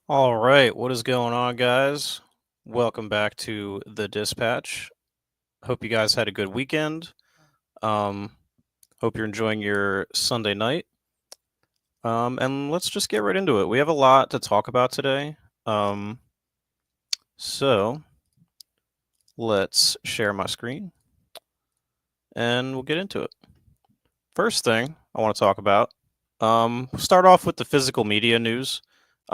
All right, what is going on, guys? Welcome back to the Dispatch. Hope you guys had a good weekend. Um, Hope you're enjoying your Sunday night. And let's just get right into it. We have a lot to talk about today. Um, so let's share my screen and we'll get into it. First thing I want to talk about. Start off with the physical media news.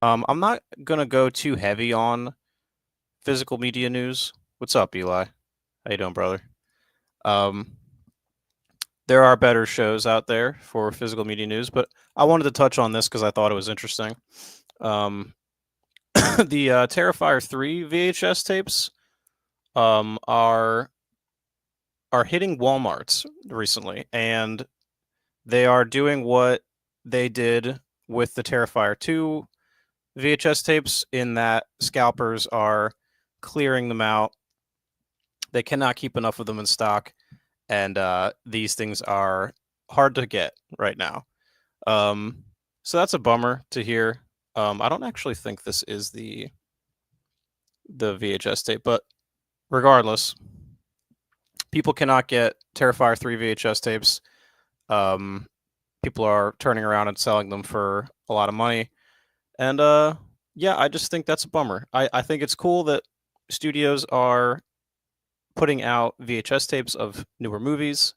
I'm not gonna go too heavy on physical media news. What's up, Eli? How you doing, brother? Um, there are better shows out there for physical media news, but I wanted to touch on this because I thought it was interesting. Um, the Terrifier 3 VHS tapes are hitting Walmarts recently, and they are doing what they did with the Terrifier 2 VHS tapes in that scalpers are clearing them out. They cannot keep enough of them in stock, and these things are hard to get right now. Um, so that's a bummer to hear. I don't actually think this is the VHS tape, but regardless, people cannot get Terrifier 3 VHS tapes. Um, People are turning around and selling them for a lot of money. And yeah, I just think that's a bummer. I think it's cool that studios are putting out VHS tapes of newer movies.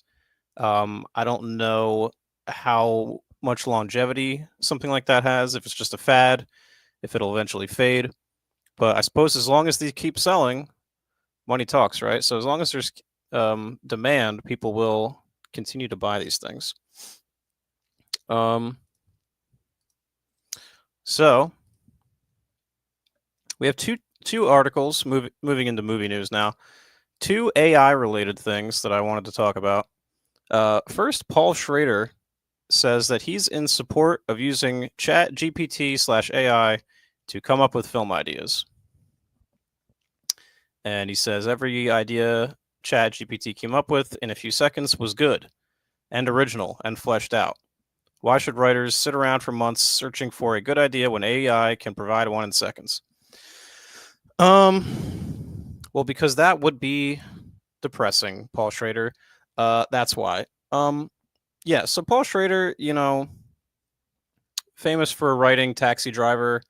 I don't know how much longevity something like that has, if it's just a fad, if it'll eventually fade. But I suppose as long as they keep selling, money talks, right? So as long as there's demand, people will continue to buy these things. Um, so we have two articles moving into movie news now. Two AI related things that I wanted to talk about. First, Paul Schrader says that he's in support of using Chat GPT/AI to come up with film ideas. And he says every idea Chat GPT came up with in a few seconds was good and original and fleshed out. Why should writers sit around for months searching for a good idea when AI can provide one in seconds? Well, because that would be depressing, Paul Schrader. That's why. Yeah, so Paul Schrader, famous for writing Taxi Driver.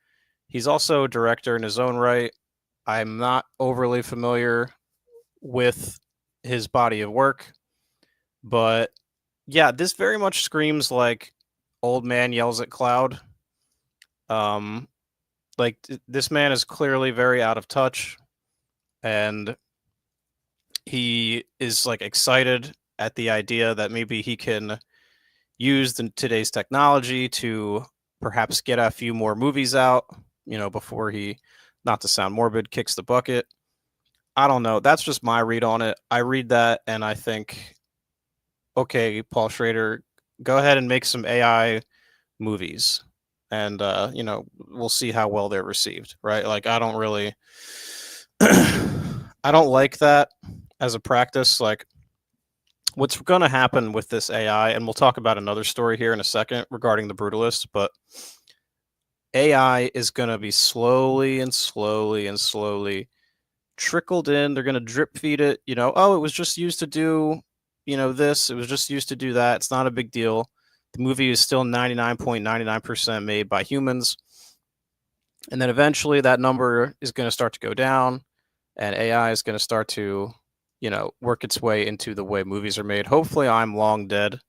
He's also a director in his own right. I'm not overly familiar with his body of work, but yeah, this very much screams like old man yells at cloud. Um, this man is clearly very out of touch, and he is like excited at the idea that maybe he can use today's technology to perhaps get a few more movies out, before he, not to sound morbid, kicks the bucket. I don't know. That's just my read on it. I read that and I think, okay, Paul Schrader, go ahead and make some AI movies, and we'll see how well they're received, right? Like, I don't really, I don't like that as a practice. Like, what's going to happen with this AI, and we'll talk about another story here in a second regarding the Brutalist, but AI is going to be slowly and slowly and slowly trickled in. They're going to drip feed it. Oh, it was just used to do, this. It was just used to do that. It's not a big deal. The movie is still 99.99% made by humans. And then eventually that number is going to start to go down, and AI is going to start to, work its way into the way movies are made. Hopefully, I'm long dead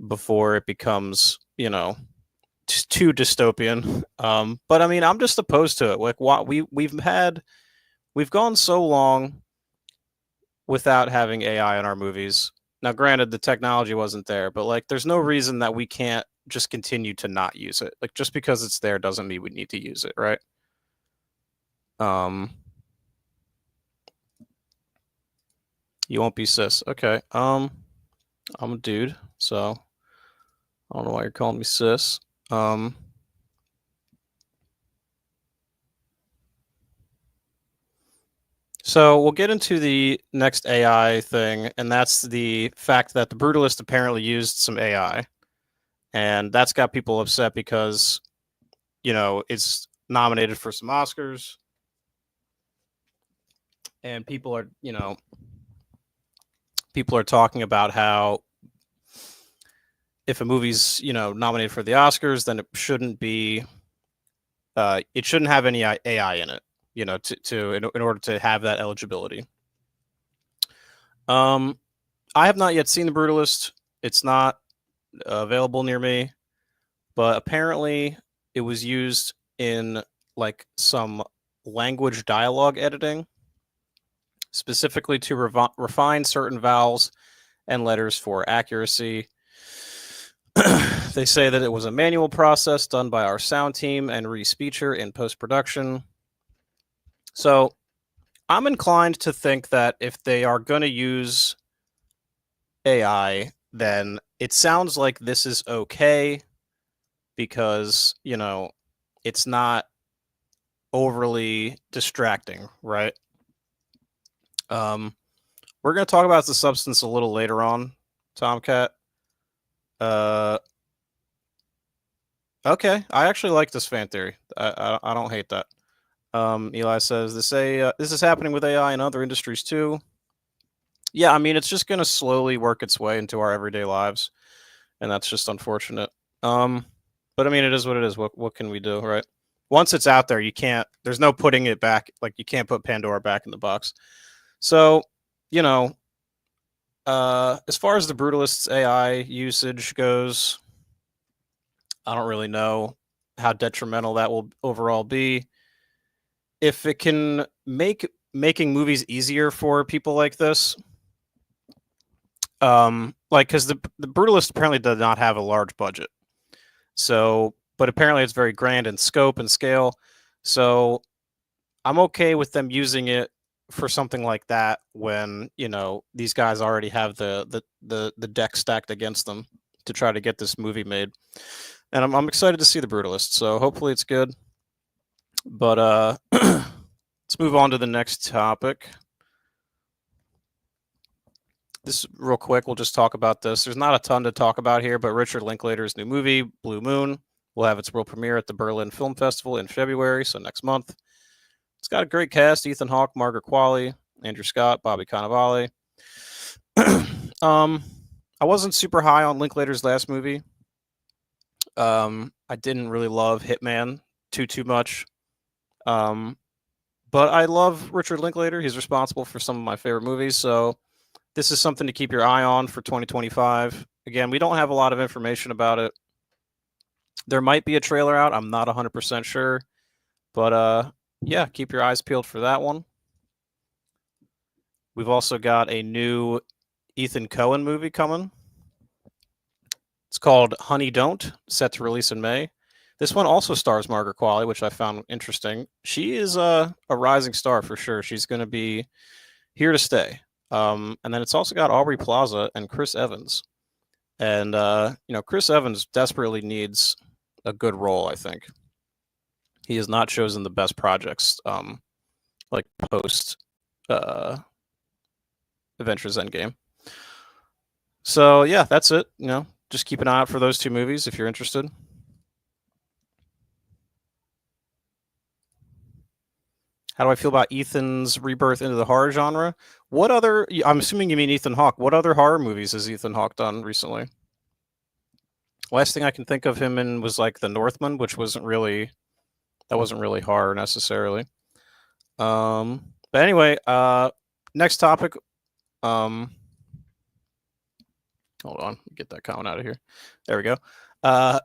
before it becomes, too dystopian. But I mean, I'm just opposed to it. Like, what we've gone so long without having AI in our movies. Now, granted, the technology wasn't there, but like, there's no reason that we can't just continue to not use it. Like, just because it's there doesn't mean we need to use it, right? Um, you won't be cis. Okay. I'm a dude, so I don't know why you're calling me cis. Um, so we'll get into the next AI thing, and that's the fact that the Brutalist apparently used some AI, and that's got people upset because it's nominated for some Oscars, and people are talking about how if a movie's nominated for the Oscars, then it shouldn't have any AI in it, in order to have that eligibility. I have not yet seen The Brutalist. It's not available near me, but apparently it was used in like some language dialogue editing, specifically to refine certain vowels and letters for accuracy. They say that it was a manual process done by our sound team and re-speecher in post-production. So I'm inclined to think that if they are going to use AI, then it sounds like this is okay because, it's not overly distracting, right? We're going to talk about the substance a little later on, Tomcat. Okay, I actually like this fan theory. I don't hate that. Eli says this is happening with AI in other industries too. Yeah, I mean it's just going to slowly work its way into our everyday lives, and that's just unfortunate. But I mean it is what it is. What can we do, right? Once it's out there, you can't. There's no putting it back. Like you can't put Pandora back in the box. So, as far as the Brutalist's AI usage goes, I don't really know how detrimental that will overall be. If it can make making movies easier for people like this, because the Brutalist apparently does not have a large budget, so but apparently it's very grand in scope and scale. So I'm okay with them using it for something like that when these guys already have the deck stacked against them to try to get this movie made. And I'm excited to see The Brutalist, so hopefully it's good. But let's move on to the next topic. This real quick, we'll just talk about this. There's not a ton to talk about here, but Richard Linklater's new movie, Blue Moon, will have its world premiere at the Berlin Film Festival in February, so next month. It's got a great cast: Ethan Hawke, Margaret Qualley, Andrew Scott, Bobby Cannavale. I wasn't super high on Linklater's last movie. I didn't really love Hitman too much. But I love Richard Linklater. He's responsible for some of my favorite movies, so this is something to keep your eye on for 2025. Again, we don't have a lot of information about it. There might be a trailer out. I'm not 100% sure. But yeah, keep your eyes peeled for that one. We've also got a new Ethan Coen movie coming. It's called Honey Don't, set to release in May. This one also stars Margaret Qualley, which I found interesting. She is a rising star for sure. She's going to be here to stay. And then it's also got Aubrey Plaza and Chris Evans. And, Chris Evans desperately needs a good role, I think. He has not chosen the best projects, like post Avengers Endgame. So, yeah, that's it. Just keep an eye out for those two movies if you're interested. How do I feel about Ethan's rebirth into the horror genre? I'm assuming you mean Ethan Hawke. What other horror movies has Ethan Hawke done recently? Last thing I can think of him in was like The Northman, which wasn't really horror necessarily. But anyway, next topic. Hold on, get that comment out of here. There we go. I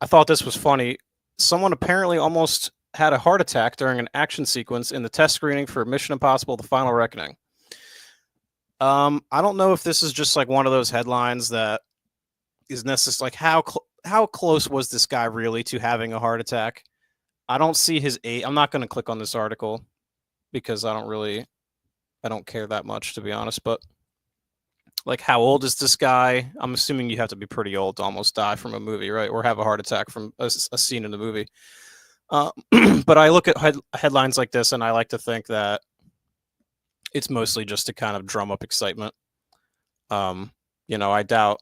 thought this was funny. Someone apparently almost had a heart attack during an action sequence in the test screening for Mission Impossible: The Final Reckoning. I don't know if this is just like one of those headlines that is necessary. Like how close was this guy really to having a heart attack? I don't see his age. I'm not going to click on this article because I don't care that much, to be honest. But like, how old is this guy? I'm assuming you have to be pretty old to almost die from a movie, right? Or have a heart attack from a scene in the movie. But I look at headlines like this and I like to think that it's mostly just to kind of drum up excitement. I doubt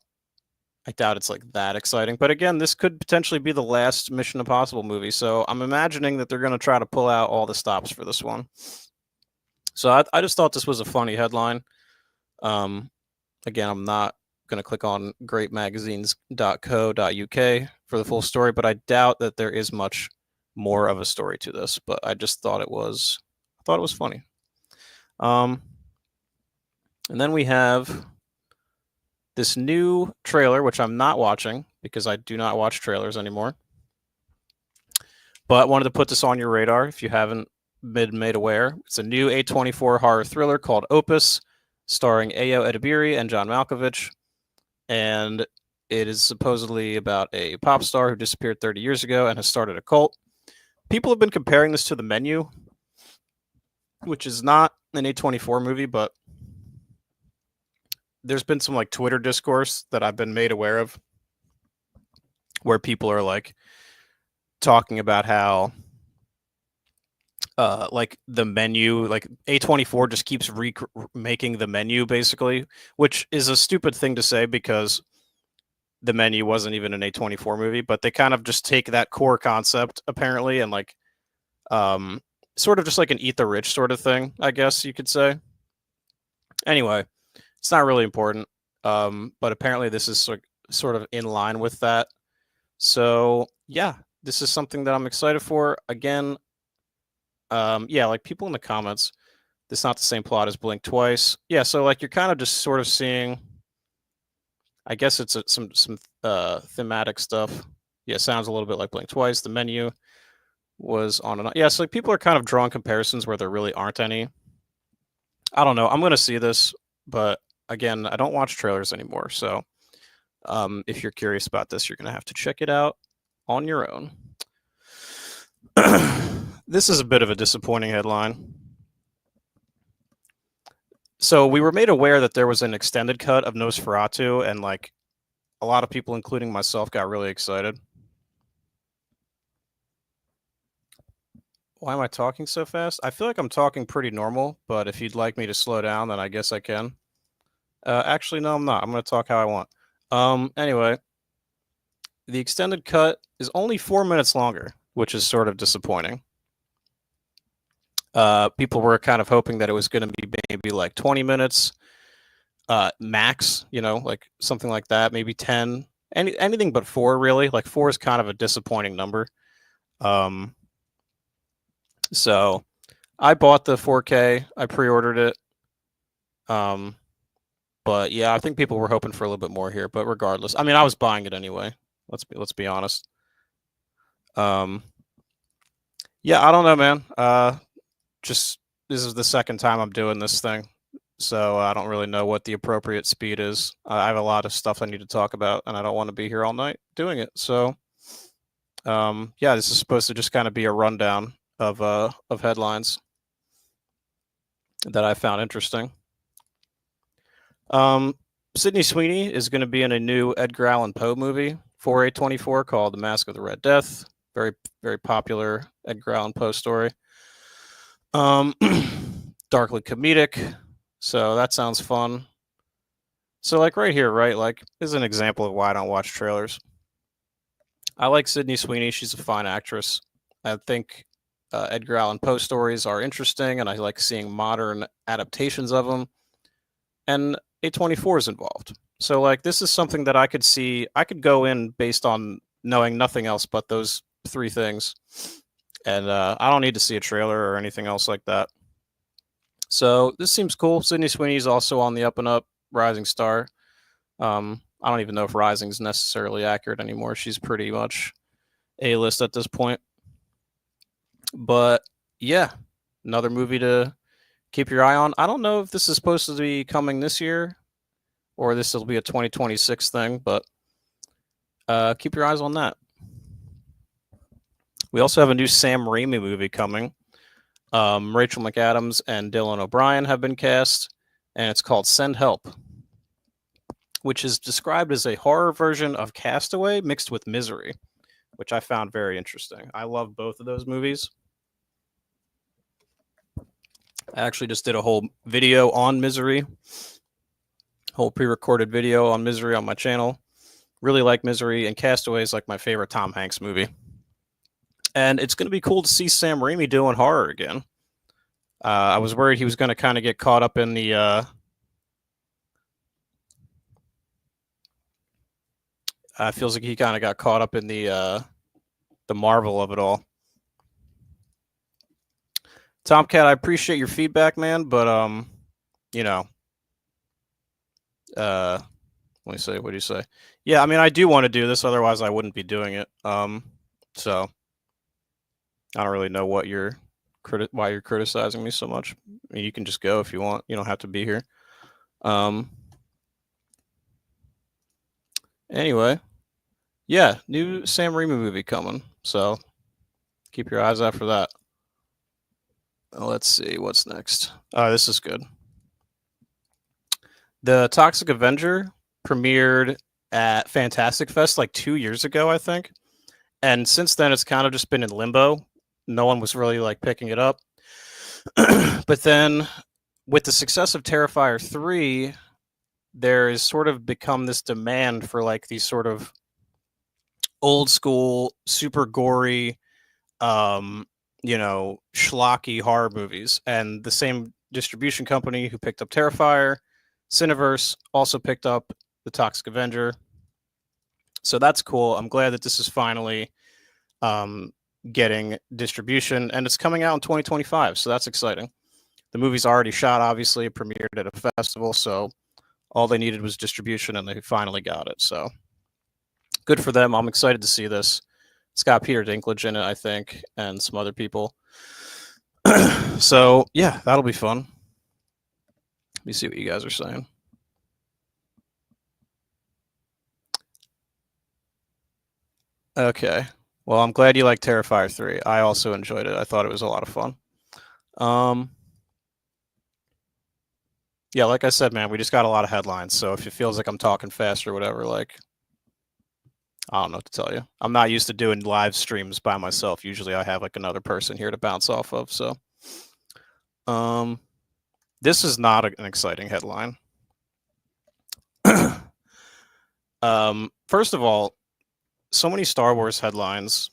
I doubt it's like that exciting. But again, this could potentially be the last Mission Impossible movie. So I'm imagining that they're going to try to pull out all the stops for this one. So I just thought this was a funny headline. Um, Again, I'm not going to click on greatmagazines.co.uk for the full story, but I doubt that there is much more of a story to this. But I just thought it was funny. And then we have this new trailer, which I'm not watching because I do not watch trailers anymore. But wanted to put this on your radar if you haven't been made aware. It's a new A24 horror thriller called Opus, starring Ayo Edebiri and John Malkovich. And it is supposedly about a pop star who disappeared 30 years ago and has started a cult. People have been comparing this to The Menu, which is not an A24 movie, but there's been some like Twitter discourse that I've been made aware of where people are like talking about how like The Menu, like A24 just keeps making The Menu basically, which is a stupid thing to say because The Menu wasn't even an A24 movie, but they kind of just take that core concept apparently and like sort of just like an Eat the Rich sort of thing, I guess you could say. Anyway, it's not really important. But apparently this is sort of in line with that. So yeah, this is something that I'm excited for. Again, yeah, like people in the comments, this is not the same plot as Blink Twice. Yeah, so like you're kind of just sort of seeing, I guess it's some thematic stuff. Yeah, sounds a little bit like Blink Twice. The Menu was on and on. Yeah, so like people are kind of drawing comparisons where there really aren't any. I don't know. I'm going to see this, but again, I don't watch trailers anymore. So if you're curious about this, you're going to have to check it out on your own. This is a bit of a disappointing headline. So we were made aware that there was an extended cut of Nosferatu, and like a lot of people, including myself, got really excited. Why am I talking so fast? I feel like I'm talking pretty normal, but if you'd like me to slow down, then I guess I can. Actually, no, I'm not. I'm going to talk how I want. Anyway, the extended cut is only 4 minutes longer, which is sort of disappointing. People were kind of hoping that it was going to be maybe like 20 minutes max, you know, like something like that, maybe 10. Anything but 4, really. Like 4 is kind of a disappointing number. So I bought the 4K. I pre-ordered it. But yeah, I think people were hoping for a little bit more here. But regardless, I mean, I was buying it anyway. Let's be honest. Yeah, I don't know, man. Just this is the second time I'm doing this thing, so I don't really know what the appropriate speed is. I have a lot of stuff I need to talk about, and I don't want to be here all night doing it. So, yeah, this is supposed to just kind of be a rundown of headlines that I found interesting. Sydney Sweeney is going to be in a new Edgar Allan Poe movie for A24 called The Mask of the Red Death. Very, very popular Edgar Allan Poe story. Darkly comedic, so that sounds fun. So like right here, right, like this is an example of why I don't watch trailers. I like Sydney Sweeney. She's a fine actress. I think Edgar Allan Poe stories are interesting, and I like seeing modern adaptations of them. And A24 is involved. So like this is something that I could see. I could go in based on knowing nothing else but those 3 things. And I don't need to see a trailer or anything else like that. So this seems cool. Sydney Sweeney is also on the up and up, rising star. I don't even know if rising is necessarily accurate anymore. She's pretty much A-list at this point. But yeah, another movie to keep your eye on. I don't know if this is supposed to be coming this year or this will be a 2026 thing, but keep your eyes on that. We also have a new Sam Raimi movie coming. Rachel McAdams and Dylan O'Brien have been cast, and it's called Send Help, which is described as a horror version of Castaway mixed with Misery, which I found very interesting. I love both of those movies. I actually just did a whole video on Misery, whole pre-recorded video on Misery on my channel. Really like Misery, and Castaway is like my favorite Tom Hanks movie. And it's going to be cool to see Sam Raimi doing horror again. I was worried he was going to kind of get caught up in the. Feels like he kind of got caught up in the Marvel of it all. Tomcat, I appreciate your feedback, man, but you know, let me say, what do you say? Yeah, I mean, I do want to do this, otherwise I wouldn't be doing it. So I don't really know what why you're criticizing me so much. I mean, you can just go if you want. You don't have to be here. Anyway, yeah, new Sam Raimi movie coming. So keep your eyes out for that. Let's see what's next. This is good. The Toxic Avenger premiered at Fantastic Fest like 2 years ago, I think. And since then, it's kind of just been in limbo. No one was really like picking it up. But then, with the success of Terrifier 3, there has sort of become this demand for like these sort of old school, super gory, schlocky horror movies. And the same distribution company who picked up Terrifier, Cineverse, also picked up the Toxic Avenger. So that's cool. I'm glad that this is finally getting distribution, and it's coming out in 2025. So that's exciting. The movie's already shot, obviously, it premiered at a festival. So all they needed was distribution, and they finally got it. So good for them. I'm excited to see this. It's got Peter Dinklage in it, I think, and some other people. So yeah, that'll be fun. Let me see what you guys are saying. Okay. Well, I'm glad you like Terrifier 3. I also enjoyed it. I thought it was a lot of fun. Yeah, like I said, man, we just got a lot of headlines. So if it feels like I'm talking fast or whatever, like, I don't know what to tell you. I'm not used to doing live streams by myself. Usually I have like another person here to bounce off of. So this is not an exciting headline. First of all, so many Star Wars headlines.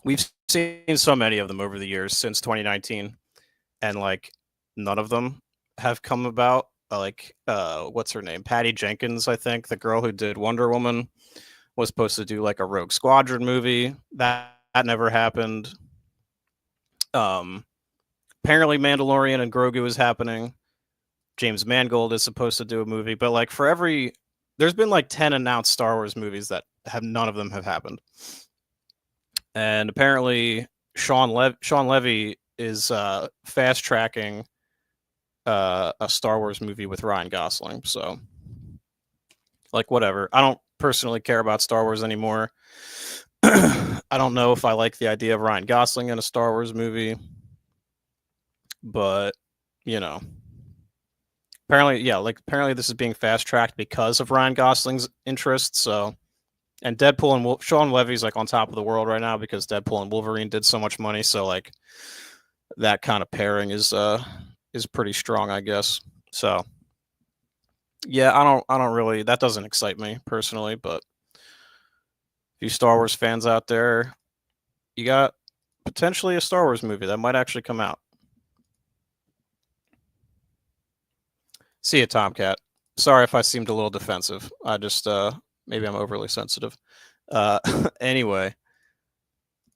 We've seen so many of them over the years since 2019, and like none of them have come about. Like, what's her name? Patty Jenkins, I think, the girl who did Wonder Woman, was supposed to do like a Rogue Squadron movie. That never happened. Apparently, Mandalorian and Grogu is happening. James Mangold is supposed to do a movie, but like there's been like 10 announced Star Wars movies that none of them have happened. And apparently, Sean Levy is fast tracking a Star Wars movie with Ryan Gosling. So, like, whatever. I don't personally care about Star Wars anymore. I don't know if I like the idea of Ryan Gosling in a Star Wars movie, but apparently this is being fast tracked because of Ryan Gosling's interest. So, and Deadpool and Sean Levy's like on top of the world right now because Deadpool and Wolverine did so much money. So like that kind of pairing is pretty strong, I guess. So yeah, I don't really, that doesn't excite me personally, but you Star Wars fans out there, you got potentially a Star Wars movie that might actually come out. See you, Tomcat. Sorry if I seemed a little defensive. I just maybe I'm overly sensitive. Anyway,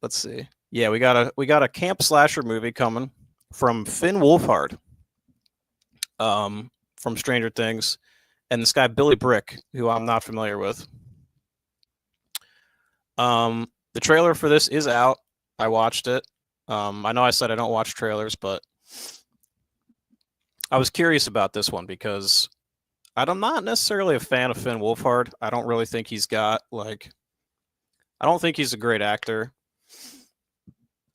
let's see. Yeah, we got a camp slasher movie coming from Finn Wolfhard, from Stranger Things, and this guy Billy Brick, who I'm not familiar with. The trailer for this is out. I watched it. I know I said I don't watch trailers, but I was curious about this one because I'm not necessarily a fan of Finn Wolfhard. I don't really think he's got like, I don't think he's a great actor.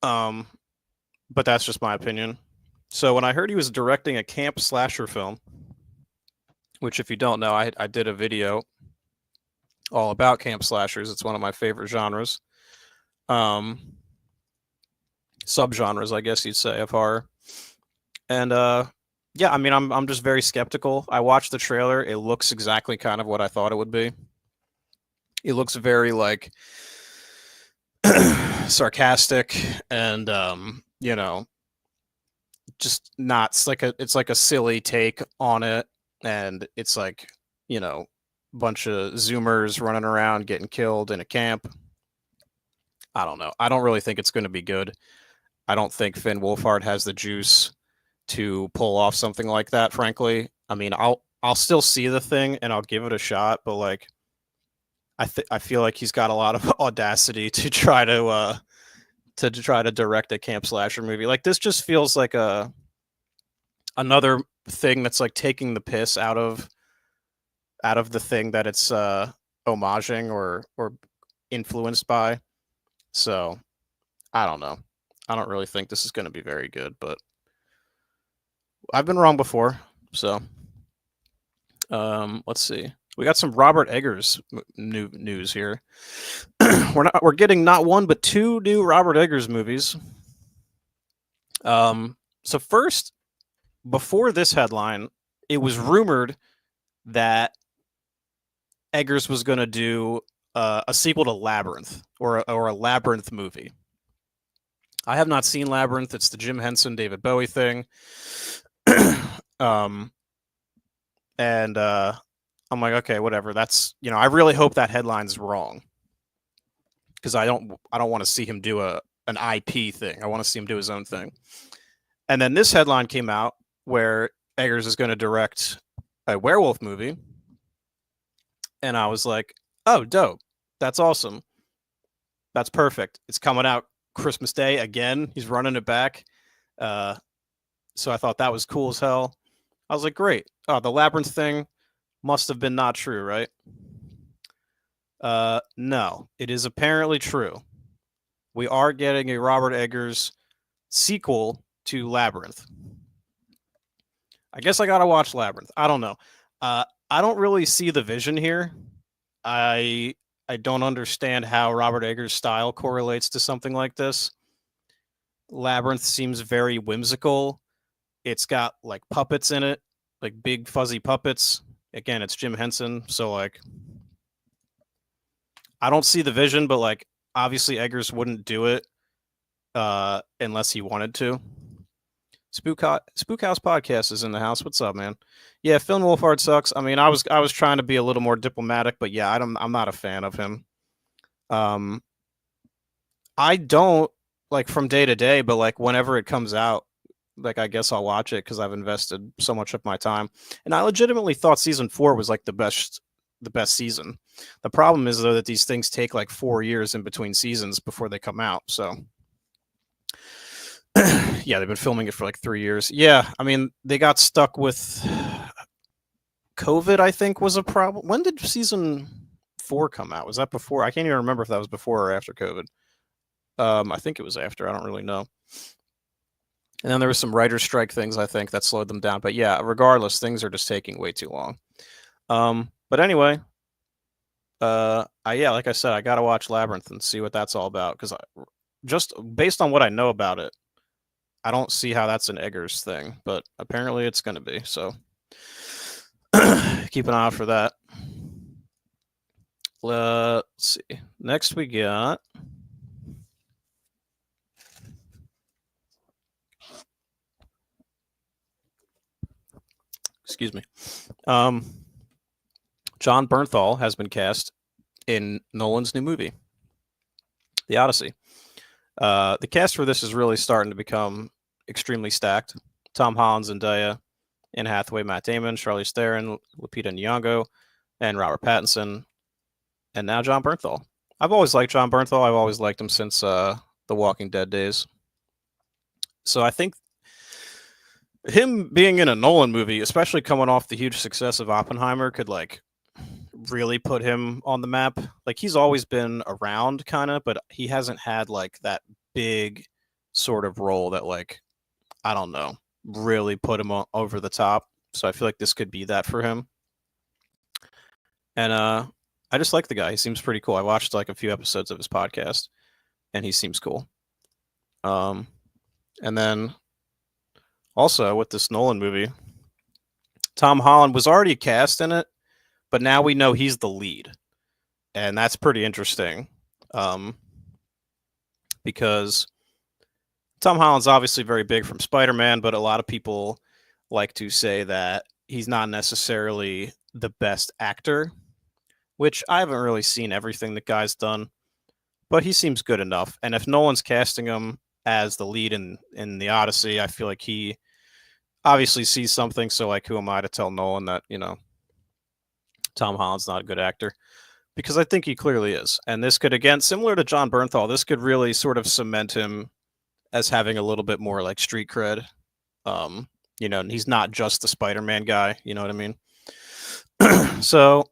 But that's just my opinion. So when I heard he was directing a camp slasher film, which if you don't know, I did a video all about camp slashers. It's one of my favorite genres. Subgenres, I guess you'd say, of horror. And yeah, I mean, I'm just very skeptical. I watched the trailer. It looks exactly kind of what I thought it would be. He looks very like sarcastic and just not. It's like a silly take on it, and it's like bunch of Zoomers running around getting killed in a camp. I don't know. I don't really think it's going to be good. I don't think Finn Wolfhard has the juice to pull off something like that. Frankly, I mean, I'll still see the thing and I'll give it a shot, but like I feel like he's got a lot of audacity to try to direct a camp slasher movie. Like this just feels like another thing that's like taking the piss out of the thing that it's homaging or influenced by. So I don't know. I don't really think this is going to be very good, but I've been wrong before. So let's see. We got some Robert Eggers news here. We're getting not one but two new Robert Eggers movies. So first, before this headline, it was rumored that Eggers was going to do a sequel to Labyrinth or a Labyrinth movie. I have not seen Labyrinth. It's the Jim Henson, David Bowie thing. And I'm like, okay, whatever. That's I really hope that headline's wrong because I don't want to see him do an IP thing. I want to see him do his own thing. And then this headline came out where Eggers is going to direct a werewolf movie, and I was like, oh, dope. That's awesome. That's perfect. It's coming out Christmas Day again. He's running it back. So I thought that was cool as hell. I was like, great. Oh, the Labyrinth thing must have been not true, right? No, it is apparently true. We are getting a Robert Eggers sequel to Labyrinth. I guess I gotta watch Labyrinth. I don't know. I don't really see the vision here. I don't understand how Robert Eggers' style correlates to something like this. Labyrinth seems very whimsical. It's got like puppets in it, like big fuzzy puppets. Again, it's Jim Henson, so like I don't see the vision, but like obviously Eggers wouldn't do it unless he wanted to. Spook House Podcast is in the house. What's up, man? Yeah, Finn Wolfhard sucks. I mean, I was trying to be a little more diplomatic, but yeah, I'm not a fan of him. I don't like from day to day, but like whenever it comes out, like I guess I'll watch it because I've invested so much of my time. And I legitimately thought season 4 was like the best season. The problem is though that these things take like 4 years in between seasons before they come out. So yeah, they've been filming it for like 3 years. Yeah, I mean they got stuck with COVID. I think was a problem. When did season 4 come out? Was that before? I can't even remember if that was before or after COVID. I think it was after. I don't really know. And then there was some writer's strike things, I think, that slowed them down. But yeah, regardless, things are just taking way too long. But anyway, like I said, I gotta watch Labyrinth and see what that's all about because just based on what I know about it, I don't see how that's an Eggers thing, but apparently it's gonna be. So keep an eye out for that. Let's see. Next we got. Excuse me. John Bernthal has been cast in Nolan's new movie, The Odyssey. The cast for this is really starting to become extremely stacked. Tom Holland, Zendaya, Anne Hathaway, Matt Damon, Charlize Theron, Lupita Nyong'o, and Robert Pattinson, and now John Bernthal. I've always liked John Bernthal. I've always liked him since The Walking Dead days. So I think him being in a Nolan movie, especially coming off the huge success of Oppenheimer, could like really put him on the map. Like he's always been around kind of, but he hasn't had like that big sort of role that like I don't know, really put him over the top. So I feel like this could be that for him. And I just like the guy. He seems pretty cool. I watched like a few episodes of his podcast and he seems cool. And then also with this Nolan movie, Tom Holland was already cast in it, but now we know he's the lead. and that's pretty interesting, um, because Tom Holland's obviously very big from Spider-Man, but a lot of people like to say that he's not necessarily the best actor, which I haven't really seen everything the guy's done, but he seems good enough. And if Nolan's casting him as the lead in the Odyssey, I feel like he obviously sees something. So like, who am I to tell Nolan that Tom Holland's not a good actor? Because I think he clearly is. And this could, again, similar to John Bernthal, this could really sort of cement him as having a little bit more like street cred. Um, and he's not just the Spider-Man guy. You know what I mean? So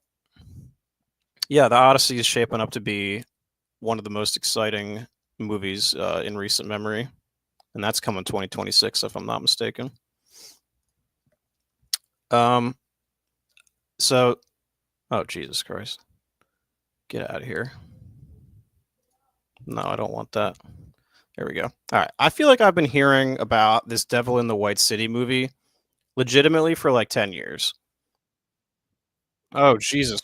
yeah, the Odyssey is shaping up to be one of the most exciting movies in recent memory, and that's coming 2026 if I'm not mistaken. Um, so, oh Jesus Christ, get out of here! No, I don't want that. There we go. All right, I feel like I've been hearing about this Devil in the White City movie legitimately for like 10 years. Oh Jesus,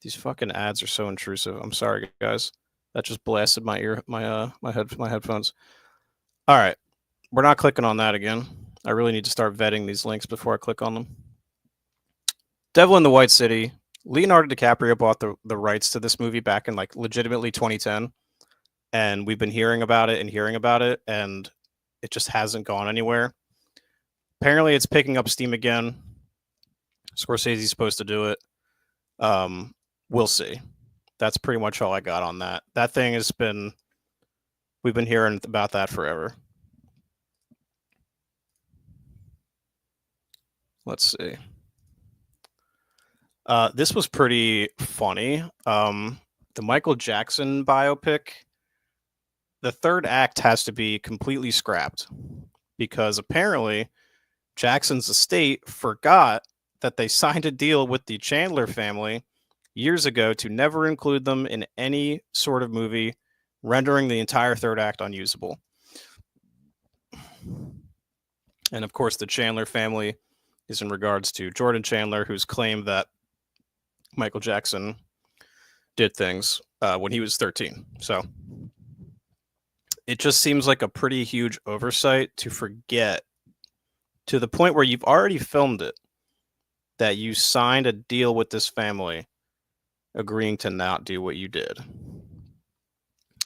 these fucking ads are so intrusive. I'm sorry, guys. That just blasted my headphones. All right, we're not clicking on that again. I really need to start vetting these links before I click on them. Devil in the White City. Leonardo DiCaprio bought the rights to this movie back in like legitimately 2010, and we've been hearing about it, and it just hasn't gone anywhere. Apparently, it's picking up steam again. Scorsese's supposed to do it. We'll see. That's pretty much all I got on that. That thing we've been hearing about that forever. Let's see. This was pretty funny. The Michael Jackson biopic, the third act has to be completely scrapped because apparently Jackson's estate forgot that they signed a deal with the Chandler family years ago to never include them in any sort of movie, rendering the entire third act unusable. And of course, the Chandler family is in regards to Jordan Chandler, who's claimed that Michael Jackson did things when he was 13. So it just seems like a pretty huge oversight to forget, to the point where you've already filmed it, that you signed a deal with this family agreeing to not do what you did.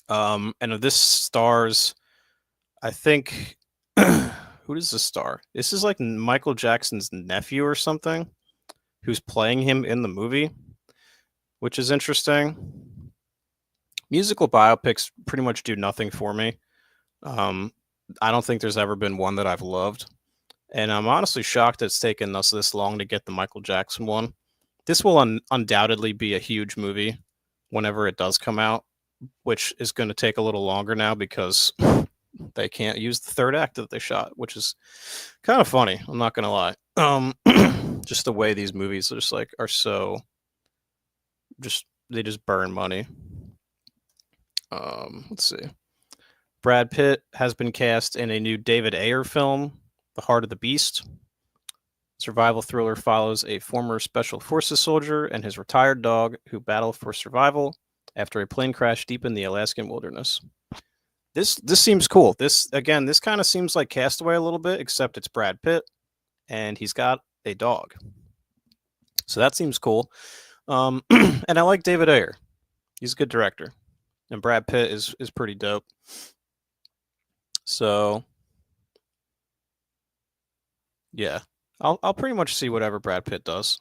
And this stars, I think, who does this star? This is like Michael Jackson's nephew or something who's playing him in the movie, which is interesting. Musical biopics pretty much do nothing for me. I don't think there's ever been one that I've loved. And I'm honestly shocked it's taken us this long to get the Michael Jackson one. This will undoubtedly be a huge movie whenever it does come out, which is going to take a little longer now because they can't use the third act that they shot, which is kind of funny. I'm not going to lie. Just the way these movies are so they just burn money. Let's see. Brad Pitt has been cast in a new David Ayer film, The Heart of the Beast. Survival thriller follows a former special forces soldier and his retired dog who battle for survival after a plane crash deep in the Alaskan wilderness. This seems cool. This kind of seems like Castaway a little bit, except it's Brad Pitt and he's got a dog. So that seems cool. And I like David Ayer. He's a good director. And Brad Pitt is pretty dope. So yeah, I'll pretty much see whatever Brad Pitt does.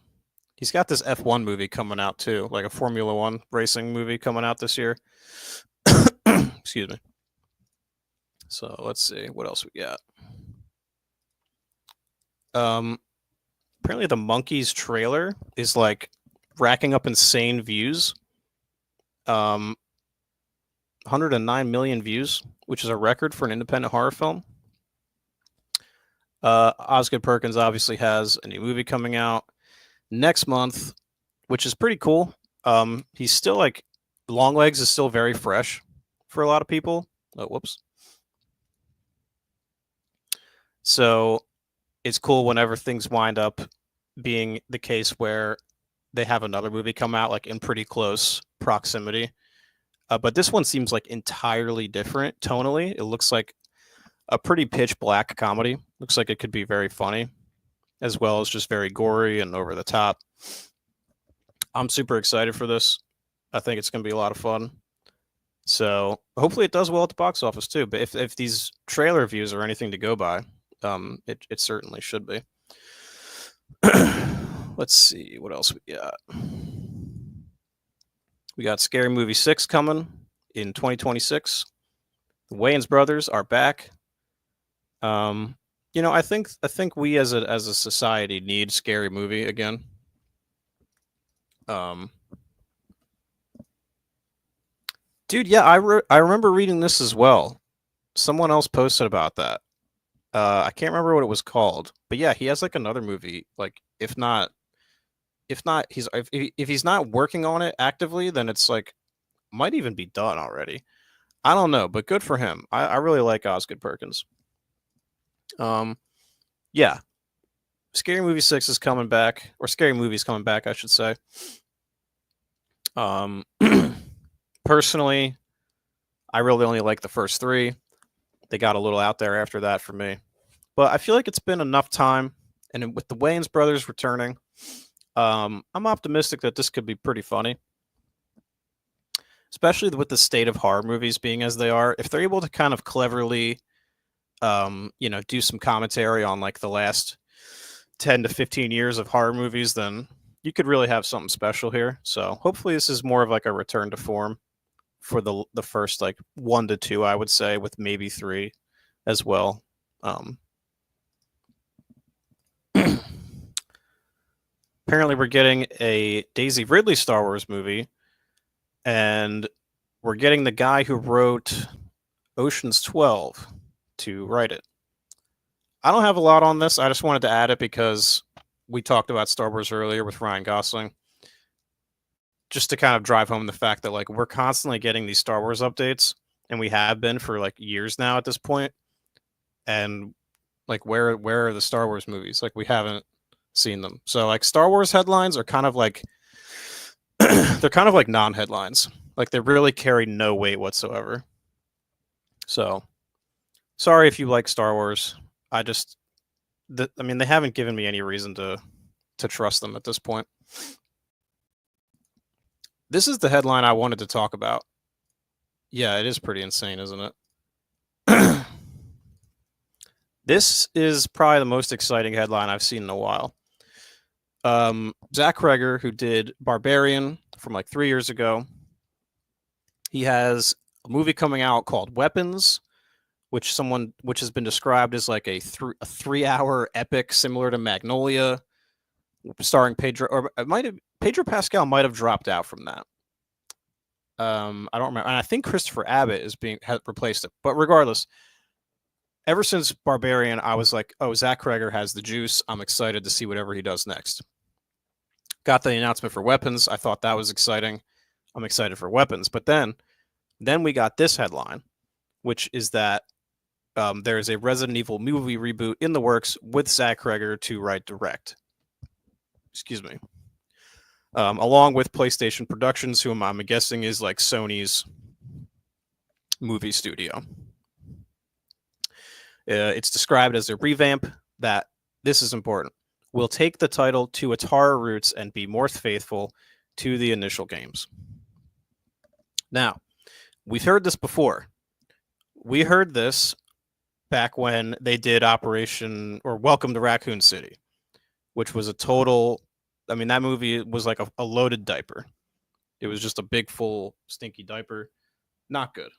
He's got this F1 movie coming out too, like a Formula One racing movie coming out this year. Excuse me. So let's see what else we got. Apparently the Monkeys trailer is like racking up insane views. 109 million views, which is a record for an independent horror film. Osgood Perkins obviously has a new movie coming out next month, which is pretty cool. He's still like Longlegs is still very fresh for a lot of people. Oh, whoops. So it's cool whenever things wind up being the case where they have another movie come out like in pretty close proximity. But this one seems like entirely different tonally. It looks like a pretty pitch black comedy. Looks like it could be very funny, as well as just very gory and over the top. I'm super excited for this. I think it's going to be a lot of fun. So hopefully it does well at the box office too. But if these trailer views are anything to go by, it certainly should be. Let's see what else we got. We got Scary Movie 6 coming in 2026. The Wayans brothers are back. I think we as a society need Scary Movie again. Dude, yeah, I remember reading this as well. Someone else posted about that. I can't remember what it was called, but yeah, he has like another movie. Like, if he's not working on it actively, then it's like might even be done already. I don't know, but good for him. I really like Osgood Perkins. Yeah, Scary Movie 6 is coming back, or Scary Movie's coming back, I should say. Personally, I really only like the first 3. They got a little out there after that for me. But I feel like it's been enough time, and with the Wayans brothers returning, I'm optimistic that this could be pretty funny. Especially with the state of horror movies being as they are. If they're able to kind of cleverly do some commentary on like the last 10 to 15 years of horror movies, then you could really have something special here. So hopefully this is more of like a return to form for the first like 1 to 2, I would say, with maybe 3 as well. Apparently we're getting a Daisy Ridley Star Wars movie, and we're getting the guy who wrote Ocean's 12 to write it. I don't have a lot on this. I just wanted to add it because we talked about Star Wars earlier with Ryan Gosling. Just to kind of drive home the fact that like we're constantly getting these Star Wars updates, and we have been for like years now at this point. And like where are the Star Wars movies? Like we haven't seen them. So like Star Wars headlines are kind of like they're kind of like non-headlines. Like they really carry no weight whatsoever. So sorry if you like Star Wars. I mean, they haven't given me any reason to trust them at this point. This is the headline I wanted to talk about. Yeah, it is pretty insane, isn't it? This is probably the most exciting headline I've seen in a while. Zach Kreger, who did Barbarian from like 3 years ago, he has a movie coming out called Weapons, which has been described as like a 3-hour epic similar to Magnolia, starring Pedro Pascal might have dropped out from that. I don't remember, and I think Christopher Abbott has replaced it. But regardless, ever since Barbarian, I was like, oh, Zach Kreger has the juice. I'm excited to see whatever he does next. Got the announcement for Weapons. I thought that was exciting. I'm excited for Weapons. But then we got this headline, which is that there is a Resident Evil movie reboot in the works with Zach Kreger to write direct. Excuse me. Along with PlayStation Productions, whom I'm guessing is like Sony's movie studio. It's described as a revamp that, this is important, will take the title to its horror roots and be more faithful to the initial games. Now, we've heard this before. We heard this back when they did Welcome to Raccoon City, which was a total, I mean, that movie was like a loaded diaper. It was just a big, full, stinky diaper. Not good.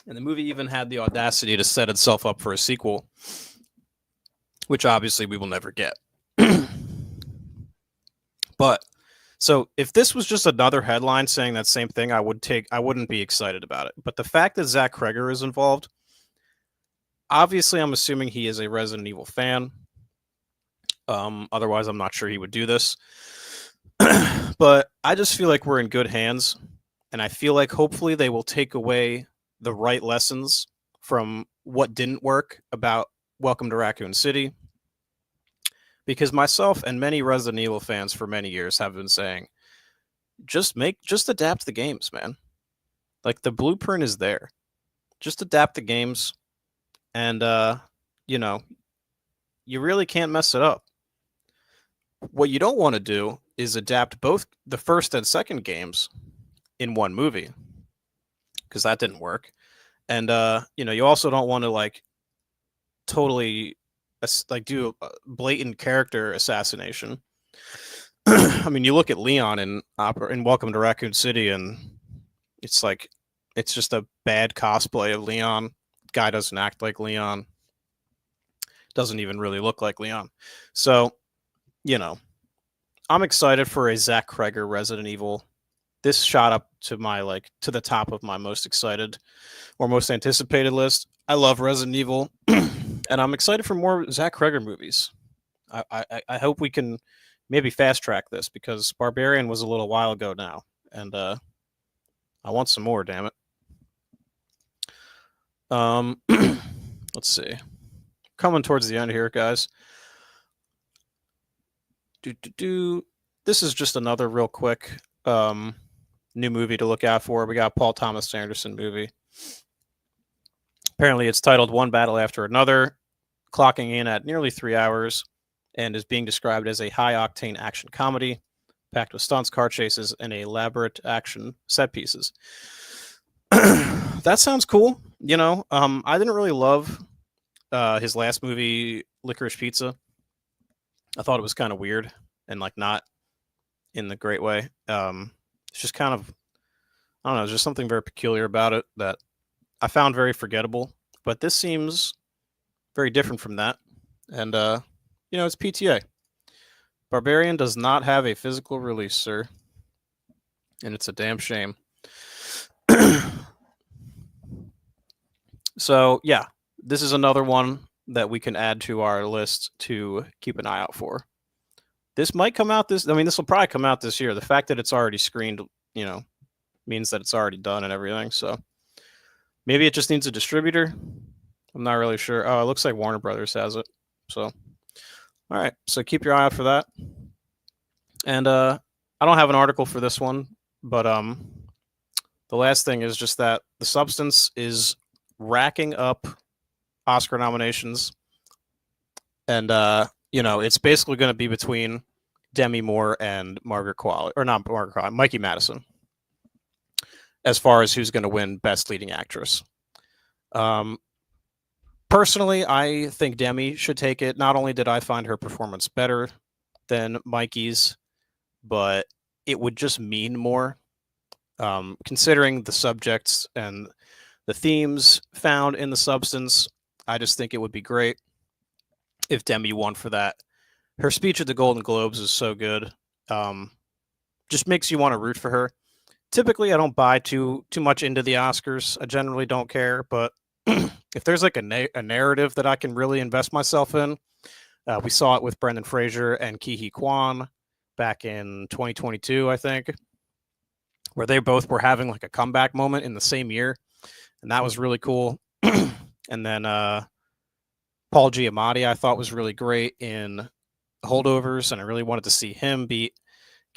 And the movie even had the audacity to set itself up for a sequel, which obviously we will never get. But so if this was just another headline saying that same thing, I wouldn't be excited about it. But the fact that Zach Kreger is involved, obviously I'm assuming he is a Resident Evil fan. Otherwise, I'm not sure he would do this. But I just feel like we're in good hands. And I feel like hopefully they will take away the right lessons from what didn't work about Welcome to Raccoon City, because myself and many Resident Evil fans for many years have been saying, just adapt the games, man. Like the blueprint is there. Just adapt the games, and you know, you really can't mess it up. What you don't want to do is adapt both the first and second games in one movie, because that didn't work. And you also don't want to like totally like do a blatant character assassination. I mean, you look at Leon in Welcome to Raccoon City, and it's like it's just a bad cosplay of Leon. Guy doesn't act like Leon. Doesn't even really look like Leon. So, you know, I'm excited for a Zach Kreger Resident Evil. This shot up to to the top of my most excited or most anticipated list. I love Resident Evil, and I'm excited for more Zach Kreger movies. I hope we can maybe fast track this, because Barbarian was a little while ago now, and I want some more. Damn it. Let's see. Coming towards the end here, guys. This is just another real quick new movie to look out for. We got a Paul Thomas Anderson movie. Apparently, it's titled One Battle After Another, clocking in at nearly 3 hours, and is being described as a high-octane action comedy packed with stunts, car chases, and elaborate action set pieces. That sounds cool. I didn't really love his last movie, Licorice Pizza. I thought it was kind of weird and like not in the great way. It's just kind of, I don't know, there's just something very peculiar about it that I found very forgettable. But this seems very different from that. And, it's PTA. Barbarian does not have a physical release, sir. And it's a damn shame. So, yeah, this is another one that we can add to our list to keep an eye out for. This might come out this will probably come out this year. The fact that it's already screened, means that it's already done and everything. So maybe it just needs a distributor. I'm not really sure. Oh, it looks like Warner Brothers has it. So, all right. So keep your eye out for that. And I don't have an article for this one, but the last thing is just that The Substance is racking up Oscar nominations, and it's basically going to be between Demi Moore and Mikey Madison, as far as who's going to win Best Leading Actress. Personally, I think Demi should take it. Not only did I find her performance better than Mikey's, but it would just mean more, considering the subjects and the themes found in The Substance. I just think it would be great if Demi won for that. Her speech at the Golden Globes is so good. Just makes you want to root for her. Typically, I don't buy too much into the Oscars. I generally don't care, but if there's like a narrative that I can really invest myself in, we saw it with Brendan Fraser and Ke Kwan back in 2022, I think, where they both were having like a comeback moment in the same year, and that was really cool. And then Paul Giamatti, I thought was really great in Holdovers, and I really wanted to see him beat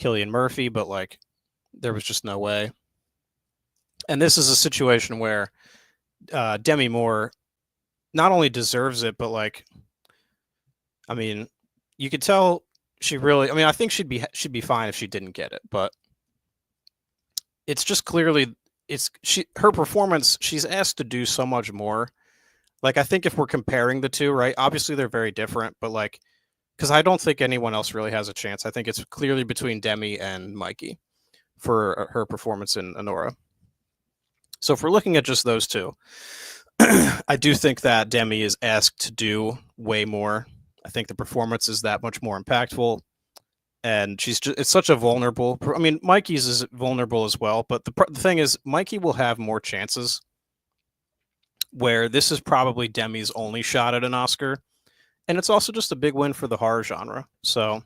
Cillian Murphy, but like there was just no way. And this is a situation where Demi Moore not only deserves it, but like, I mean, you could tell she really. I mean, I think she'd be fine if she didn't get it, but it's just clearly her performance. She's asked to do so much more. Like, I think if we're comparing the two, right? Obviously, they're very different, but like, because I don't think anyone else really has a chance. I think it's clearly between Demi and Mikey for her performance in Anora. So if we're looking at just those two, I do think that Demi is asked to do way more. I think the performance is that much more impactful, and it's such a vulnerable. I mean, Mikey's is vulnerable as well, but the thing is, Mikey will have more chances, where this is probably Demi's only shot at an Oscar, and it's also just a big win for the horror genre. So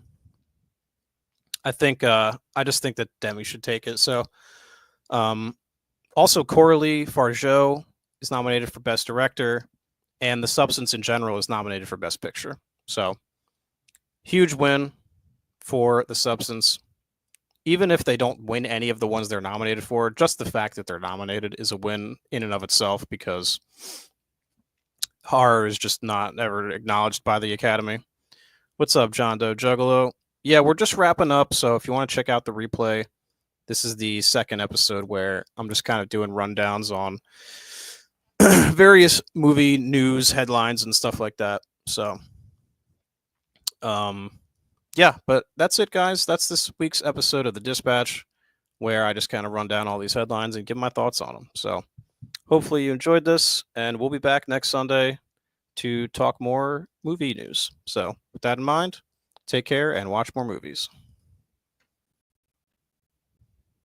I think I just think that Demi should take it. So also Coralie Fargeau is nominated for Best Director, and The Substance in general is nominated for Best Picture. So, huge win for The Substance. Even if they don't win any of the ones they're nominated for, just the fact that they're nominated is a win in and of itself, because horror is just not ever acknowledged by the Academy. What's up, John Doe Juggalo? Yeah, we're just wrapping up, so if you want to check out the replay, this is the second episode where I'm just kind of doing rundowns on various movie news headlines and stuff like that. So, yeah, but that's it, guys. That's this week's episode of The Dispatch, where I just kind of run down all these headlines and give my thoughts on them. So, hopefully you enjoyed this, and we'll be back next Sunday to talk more movie news. So, with that in mind, take care and watch more movies.